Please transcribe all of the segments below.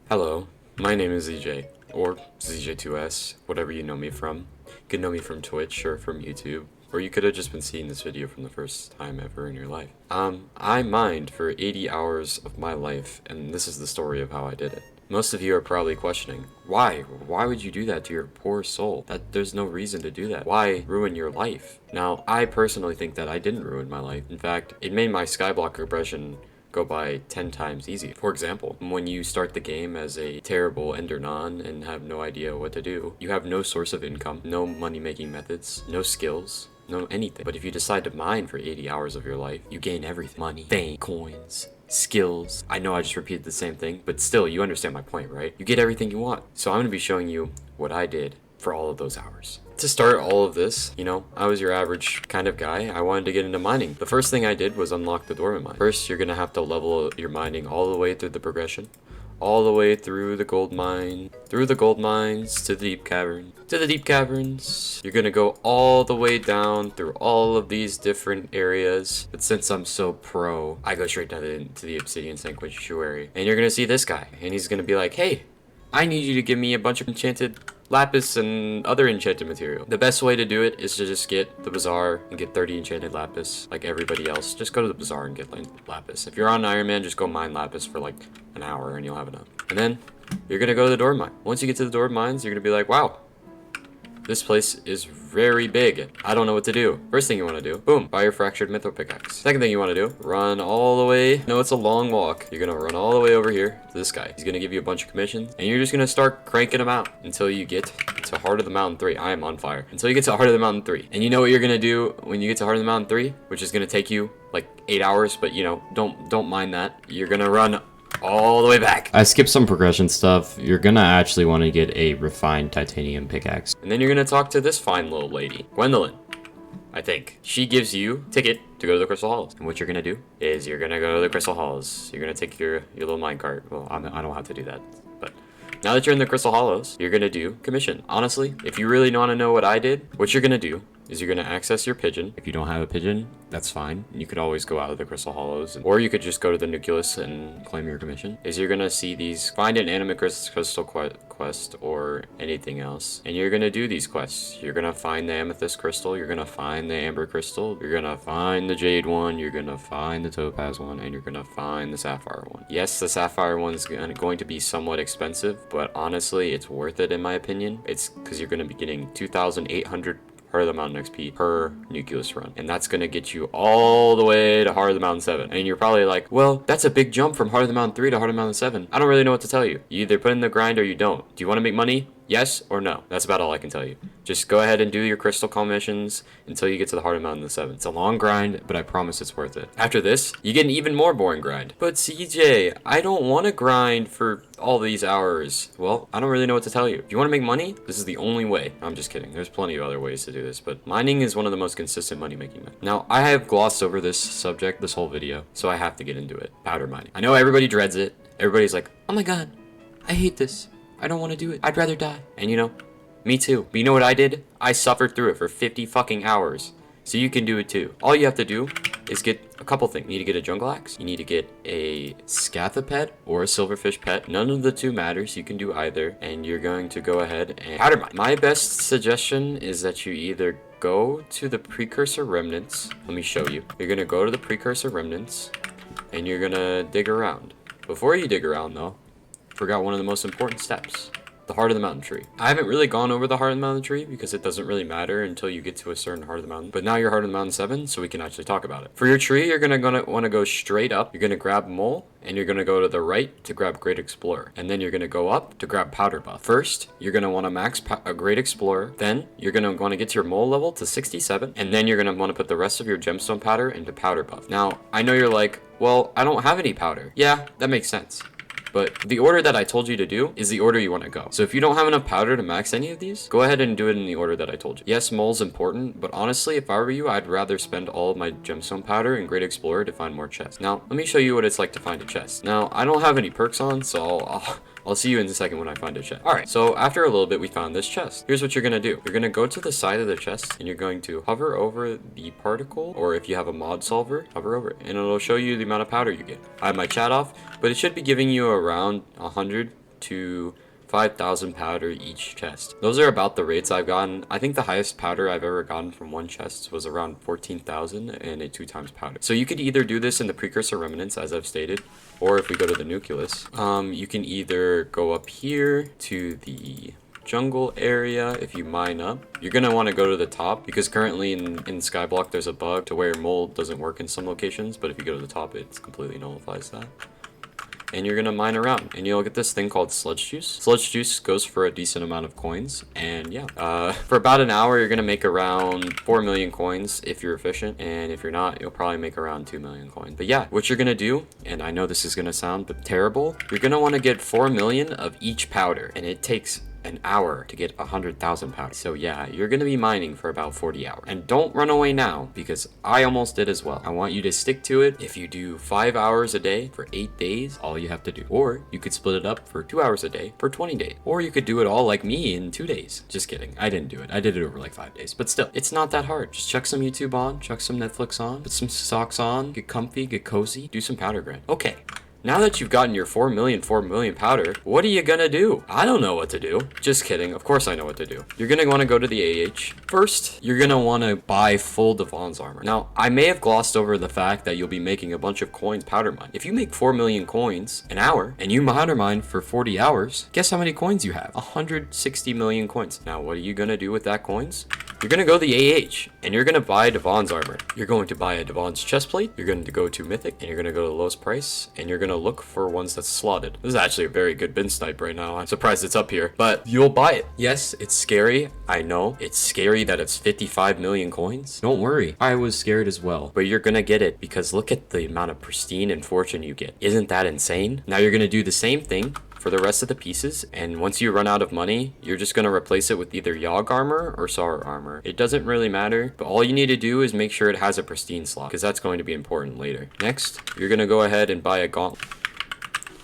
Hello, my name is ZJ, or ZJ2S, whatever you know me from. You could know me from Twitch or from YouTube, or you could have just been seeing this video from the first time ever in your life. I mined for 80 hours of my life, and this is the story of how I did it. Most of you are probably questioning, why? Why would you do that to your poor soul? There's no reason to do that. Why ruin your life? Now, I personally think that I didn't ruin my life. In fact, it made my Skyblock progression go by 10 times easier. For example, when you start the game as a terrible Ender Non and have no idea what to do, you have no source of income, no money-making methods, no skills, no anything. But if you decide to mine for 80 hours of your life, you gain everything. Money, fame, coins, skills. I know I just repeated the same thing, but still, you understand my point, right? You get everything you want. So I'm going to be showing you what I did for all of those hours. To start all of this, I was your average kind of guy. I wanted to get into mining. The first thing I did was unlock the dormant mine. First, you're going to have to level your mining all the way through the progression, all the way through the gold mine, through the gold mines, to the deep cavern, to the deep caverns. You're going to go all the way down through all of these different areas. But since I'm so pro, I go straight down to the obsidian sanctuary. And you're going to see this guy, and he's going to be like, hey, I need you to give me a bunch of enchanted lapis and other enchanted material. The best way to do it is to just get the bazaar and get 30 enchanted lapis like everybody else. Just go to the bazaar and get lapis. If you're on Iron Man, just go mine lapis for like an hour and you'll have enough. And then you're gonna go to the door mine. Once you get to the door mines, you're gonna be like, wow, this place is very big. I don't know what to do. First thing you want to do, boom, buy your fractured mithril pickaxe. Second thing you want to do, run all the way. No, it's a long walk. You're going to run all the way over here to this guy. He's going to give you a bunch of commissions, and you're just going to start cranking them out until you get to Heart of the Mountain 3. I am on fire. Until you get to Heart of the Mountain 3. And you know what you're going to do when you get to Heart of the Mountain 3? Which is going to take you like 8 hours, but don't mind that. You're going to run all the way back. I skipped some progression stuff. You're gonna actually want to get a refined titanium pickaxe. And then you're gonna talk to this fine little lady, Gwendolyn, I think. She gives you a ticket to go to the Crystal Halls. And what you're gonna do is you're gonna go to the Crystal Halls. You're gonna take your little minecart. Well, I don't have to do that, but now that you're in the Crystal Hollows, you're gonna do commission. Honestly, if you really want to know what I did, what you're gonna do is you're gonna access your pigeon. If you don't have a pigeon, that's fine. You could always go out of the Crystal Hollows, or you could just go to the nucleus and claim your commission. Is you're gonna see these, find an animate crystal quest or anything else, and you're gonna do these quests. You're gonna find the amethyst crystal, you're gonna find the amber crystal, you're gonna find the jade one, you're gonna find the topaz one, and you're gonna find the sapphire one. Yes, the sapphire one is going to be somewhat expensive, but honestly, it's worth it in my opinion. It's because you're gonna be getting 2,800 Heart of the Mountain XP per nucleus run, and that's gonna get you all the way to Heart of the Mountain 7. And you're probably like, well, that's a big jump from Heart of the Mountain 3 to Heart of the Mountain 7. I don't really know what to tell you. You either put in the grind or you don't. Do you want to make money? Yes or no? That's about all I can tell you. Just go ahead and do your crystal call missions until you get to the Heart of Mountain 7. It's a long grind, but I promise it's worth it. After this, you get an even more boring grind. But CJ, I don't want to grind for all these hours. Well, I don't really know what to tell you. If you want to make money, this is the only way. I'm just kidding. There's plenty of other ways to do this, but mining is one of the most consistent money-making methods. Now, I have glossed over this subject this whole video, so I have to get into it. Powder mining. I know everybody dreads it. Everybody's like, oh my god, I hate this. I don't want to do it. I'd rather die. And me too. But you know what I did? I suffered through it for 50 fucking hours. So you can do it too. All you have to do is get a couple things. You need to get a jungle axe. You need to get a scatha pet or a silverfish pet. None of the two matters. You can do either. And you're going to go ahead and powder mine. My best suggestion is that you either go to the precursor remnants. Let me show you. You're going to go to the precursor remnants and you're going to dig around. Before you dig around though, forgot one of the most important steps. The Heart of the Mountain tree. I haven't really gone over the Heart of the Mountain tree because it doesn't really matter until you get to a certain Heart of the Mountain. But now you're Heart of the Mountain 7, so we can actually talk about it. For your tree, you're gonna want to go straight up. You're gonna grab Mole, and you're gonna go to the right to grab Great Explorer. And then you're gonna go up to grab Powder Buff. First, you're gonna want to max a Great Explorer. Then, you're gonna want to get your Mole level to 67. And then you're gonna want to put the rest of your gemstone powder into Powder Buff. Now, I know you're like, well, I don't have any powder. Yeah, that makes sense. But the order that I told you to do is the order you want to go. So if you don't have enough powder to max any of these, go ahead and do it in the order that I told you. Yes, mole's important, but honestly, if I were you, I'd rather spend all of my gemstone powder in Great Explorer to find more chests. Now, let me show you what it's like to find a chest. Now, I don't have any perks on, so I'll see you in a second when I find a chest. Alright, so after a little bit, we found this chest. Here's what you're gonna do. You're gonna go to the side of the chest, and you're going to hover over the particle, or if you have a mod solver, hover over it, and it'll show you the amount of powder you get. I have my chat off, but it should be giving you around 100 to 5,000 powder each chest. Those are about the rates I've gotten. I think the highest powder I've ever gotten from one chest was around 14,000 and a 2 times powder. So you could either do this in the precursor remnants, as I've stated, or if we go to the nucleus, you can either go up here to the jungle area. If you mine up, you're gonna want to go to the top, because currently in Skyblock there's a bug to where mold doesn't work in some locations, but if you go to the top it completely nullifies that. And you're gonna mine around and you'll get this thing called sludge juice. Sludge juice goes for a decent amount of coins, and yeah, for about an hour you're gonna make around 4 million coins if you're efficient, and if you're not, you'll probably make around 2 million coins. But yeah, what you're gonna do, and I know this is gonna sound terrible, you're gonna want to get 4 million of each powder, and it takes an hour to get 100,000 powder. So yeah, you're gonna be mining for about 40 hours. And don't run away now, because I almost did as well. I want you to stick to it. If you do 5 hours a day for 8 days, all you have to do. Or you could split it up for 2 hours a day for 20 days. Or you could do it all like me in 2 days. Just kidding. I didn't do it. I did it over like 5 days. But still, it's not that hard. Just chuck some YouTube on, chuck some Netflix on, put some socks on, get comfy, get cozy, do some powder grind. Okay. Now that you've gotten your 4 million powder, what are you gonna do? I don't know what to do. Just kidding. Of course I know what to do. You're gonna want to go to the AH. First, you're gonna want to buy full Devon's armor. Now, I may have glossed over the fact that you'll be making a bunch of coins powder mine. If you make 4 million coins an hour and you powder mine for 40 hours, guess how many coins you have? 160 million coins. Now, what are you gonna do with that coins? You're gonna go to the AH and you're gonna buy Devon's armor. You're going to buy a Devon's chestplate. You're going to go to Mythic and you're gonna go to the lowest price and you're gonna look for ones that's slotted. This is actually a very good bin snipe right now. I'm surprised it's up here, but you'll buy it. Yes, it's scary. I know it's scary that it's 55 million coins. Don't worry, I was scared as well, but you're gonna get it because look at the amount of pristine and fortune you get. Isn't that insane? Now you're gonna do the same thing for the rest of the pieces, and once you run out of money, you're just gonna replace it with either Yogg armor or Sorrow armor. It doesn't really matter, but all you need to do is make sure it has a pristine slot, because that's going to be important later. Next, you're gonna go ahead and buy a gauntlet.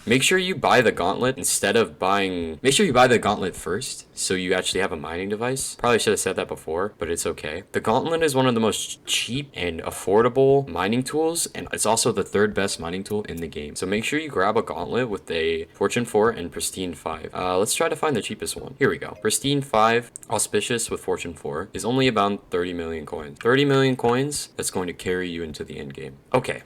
Make sure you buy the gauntlet instead of buying... Make sure you buy the gauntlet first, so you actually have a mining device. Probably should have said that before, but it's okay. The gauntlet is one of the most cheap and affordable mining tools, and it's also the 3rd best mining tool in the game. So make sure you grab a gauntlet with a Fortune 4 and Pristine 5. Let's try to find the cheapest one. Here we go. Pristine 5, Auspicious with Fortune 4, is only about 30 million coins. 30 million coins, that's going to carry you into the end game. Okay.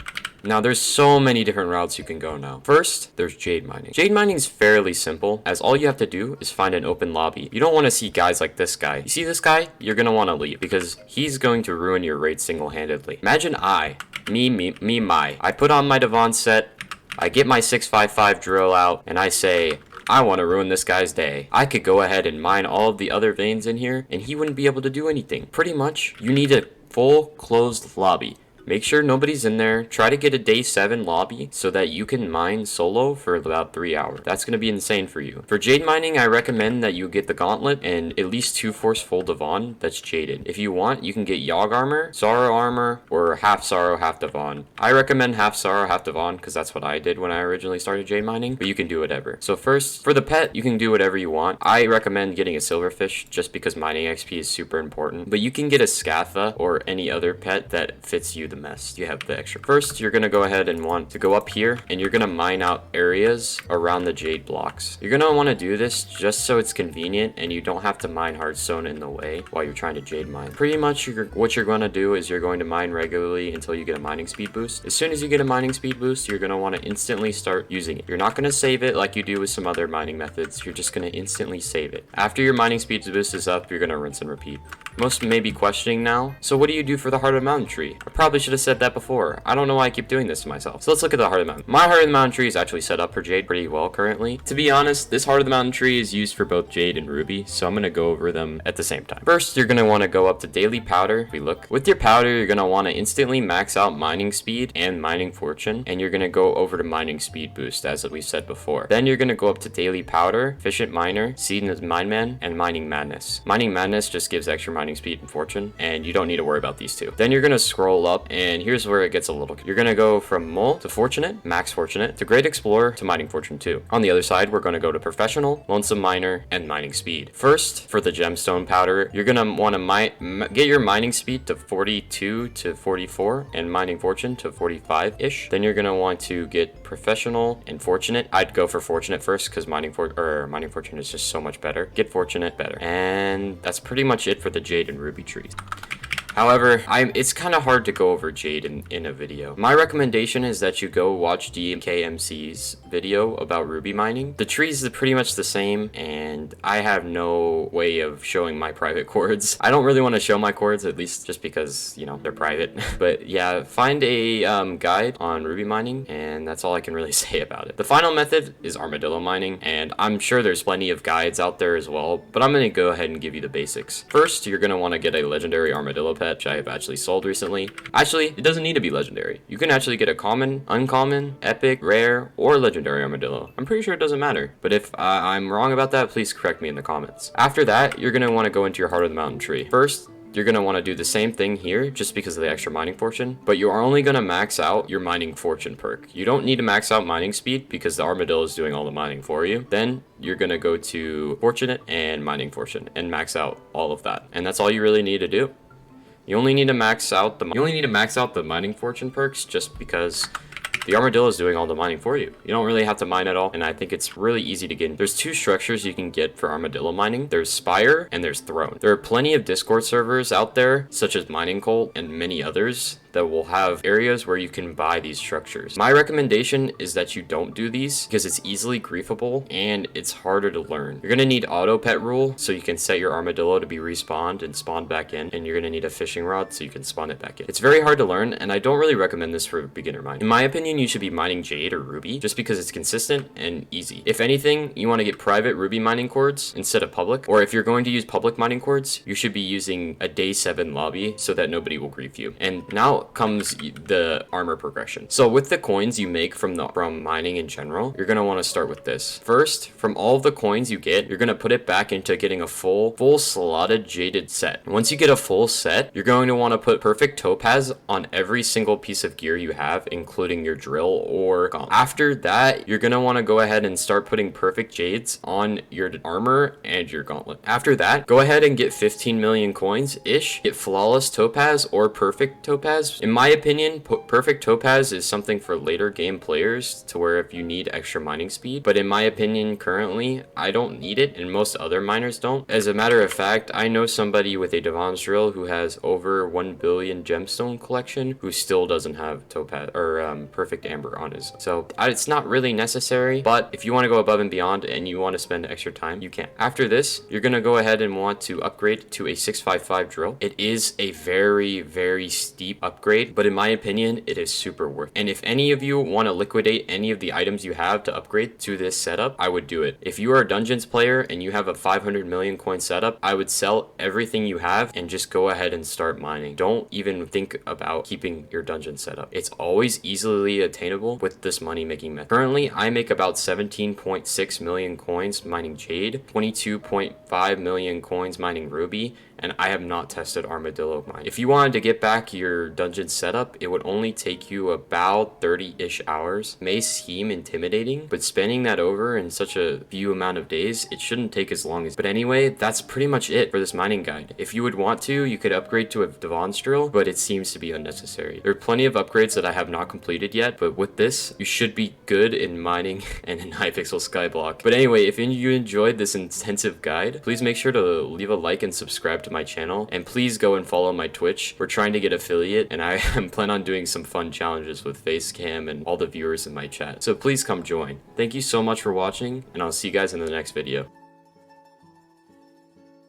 Now, there's so many different routes you can go now. First, there's jade mining. Jade mining is fairly simple, as all you have to do is find an open lobby. You don't want to see guys like this guy. You see this guy? You're going to want to leave, because he's going to ruin your raid single-handedly. Imagine I put on my Devon set, I get my 655 drill out, and I say, I want to ruin this guy's day. I could go ahead and mine all of the other veins in here, and he wouldn't be able to do anything. Pretty much, you need a full closed lobby. Make sure nobody's in there. Try to get a day 7 lobby so that you can mine solo for about 3 hours. That's going to be insane for you. For jade mining, I recommend that you get the gauntlet and at least 2 force full Devon that's jaded. If you want, you can get Yogg armor, Sorrow armor, or half Sorrow, half Devon. I recommend half Sorrow, half Devon because that's what I did when I originally started jade mining, but you can do whatever. So first, for the pet, you can do whatever you want. I recommend getting a silverfish just because mining XP is super important, but you can get a Scatha or any other pet that fits you the mess. You have the extra. First, you're gonna go ahead and want to go up here and you're gonna mine out areas around the jade blocks. You're gonna want to do this just so it's convenient and you don't have to mine hardstone in the way while you're trying to jade mine. Pretty much what you're gonna do is you're going to mine regularly until you get a mining speed boost. As soon as you get a mining speed boost, you're gonna want to instantly start using it. You're not gonna save it like you do with some other mining methods. You're just gonna instantly save it. After your mining speed boost is up, you're gonna rinse and repeat. Most may be questioning now, so what do you do for the Heart of the Mountain tree? I probably should have said that before. I don't know why I keep doing this to myself. So let's look at the Heart of the Mountain. My Heart of the Mountain tree is actually set up for Jade pretty well currently. To be honest, this Heart of the Mountain tree is used for both Jade and Ruby, so I'm going to go over them at the same time. First, you're going to want to go up to Daily Powder. If we look, with your powder, you're going to want to instantly max out mining speed and mining fortune, and you're going to go over to mining speed boost, as we said before. Then you're going to go up to Daily Powder, Efficient Miner, Seed of Mine Man, and Mining Madness. Mining Madness just gives extra mining speed and fortune, and you don't need to worry about these two. Then you're going to scroll up and here's where it gets a little. You're gonna go from Mole to Fortunate, Max Fortunate, to Great Explorer, to Mining Fortune 2. On the other side, we're gonna go to Professional, Lonesome Miner, and Mining Speed. First, for the Gemstone Powder, you're gonna want to get your mining speed to 42 to 44, and Mining Fortune to 45-ish. Then you're gonna want to get Professional and Fortunate. I'd go for Fortunate first, because Mining Fortune is just so much better. Get Fortunate better. And that's pretty much it for the Jade and Ruby trees. However, it's kind of hard to go over Jade in a video. My recommendation is that you go watch DMKMC's video about ruby mining. The trees are pretty much the same, and I have no way of showing my private chords. I don't really want to show my chords, at least just because, you know, they're private. But yeah, find a guide on ruby mining, and that's all I can really say about it. The final method is armadillo mining, and I'm sure there's plenty of guides out there as well, but I'm going to go ahead and give you the basics. First, you're going to want to get a legendary armadillo pet, which I have actually sold recently. Actually, it doesn't need to be legendary. You can actually get a common, uncommon, epic, rare, or legendary armadillo. I'm pretty sure it doesn't matter, but if I'm wrong about that, please correct me in the comments. After that, you're going to want to go into your Heart of the Mountain tree. First, you're going to want to do the same thing here just because of the extra mining fortune, but you are only going to max out your mining fortune perk. You don't need to max out mining speed because the armadillo is doing all the mining for you. Then you're going to go to fortunate and mining fortune and max out all of that. And that's all you really need to do. You only need to max out the mining fortune perks just because the armadillo is doing all the mining for you. You don't really have to mine at all, and I think it's really easy to get. There's two structures you can get for armadillo mining. There's Spire and there's Throne. There are plenty of Discord servers out there, such as Mining Cult and many others, that will have areas where you can buy these structures. My recommendation is that you don't do these because it's easily griefable and it's harder to learn. You're gonna need auto pet rule so you can set your armadillo to be respawned and spawned back in, and you're gonna need a fishing rod so you can spawn it back in. It's very hard to learn, and I don't really recommend this for beginner mining. In my opinion, you should be mining Jade or Ruby just because it's consistent and easy. If anything, you want to get private Ruby mining cords instead of public, or if you're going to use public mining cords, you should be using a day 7 lobby so that nobody will grief you. And now comes the armor progression. So with the coins you make from mining in general, you're going to want to start with this. First, from all of the coins you get, you're going to put it back into getting a full slotted jaded set. Once you get a full set, you're going to want to put perfect topaz on every single piece of gear you have, including your drill or gauntlet. After that, you're going to want to go ahead and start putting perfect jades on your armor and your gauntlet. After that, go ahead and get 15 million coins ish, get flawless topaz or perfect topaz. In my opinion, perfect topaz is something for later game players, to where if you need extra mining speed, but in my opinion currently I don't need it, and most other miners don't. As a matter of fact, I know somebody with a Devon's drill who has over 1 billion gemstone collection who still doesn't have topaz or perfect amber on his. So it's not really necessary, but if you want to go above and beyond and you want to spend extra time, you can. After this, you're going to go ahead and want to upgrade to a 655 drill. It is a very steep upgrade, but in my opinion, it is super worth it. And if any of you want to liquidate any of the items you have to upgrade to this setup, I would do it. If you are a Dungeons player and you have a 500 million coin setup, I would sell everything you have and just go ahead and start mining. Don't even think about keeping your dungeon setup. It's always easily attainable with this money making method. Currently, I make about 17.6 million coins mining Jade, 22.5 million coins mining Ruby, and I have not tested armadillo mine. If you wanted to get back your dungeon setup, it would only take you about 30-ish hours. It may seem intimidating, but spending that over in such a few amount of days, it shouldn't take as long as. But anyway, that's pretty much it for this mining guide. If you would want to, you could upgrade to a Devon's drill, but it seems to be unnecessary. There are plenty of upgrades that I have not completed yet, but with this, you should be good in mining and in Hypixel Skyblock. But anyway, if you enjoyed this intensive guide, please make sure to leave a like and subscribe to my channel, and please go and follow my Twitch. We're trying to get affiliate, and I plan on doing some fun challenges with Facecam and all the viewers in my chat, so please come join. Thank you so much for watching, and I'll see you guys in the next video.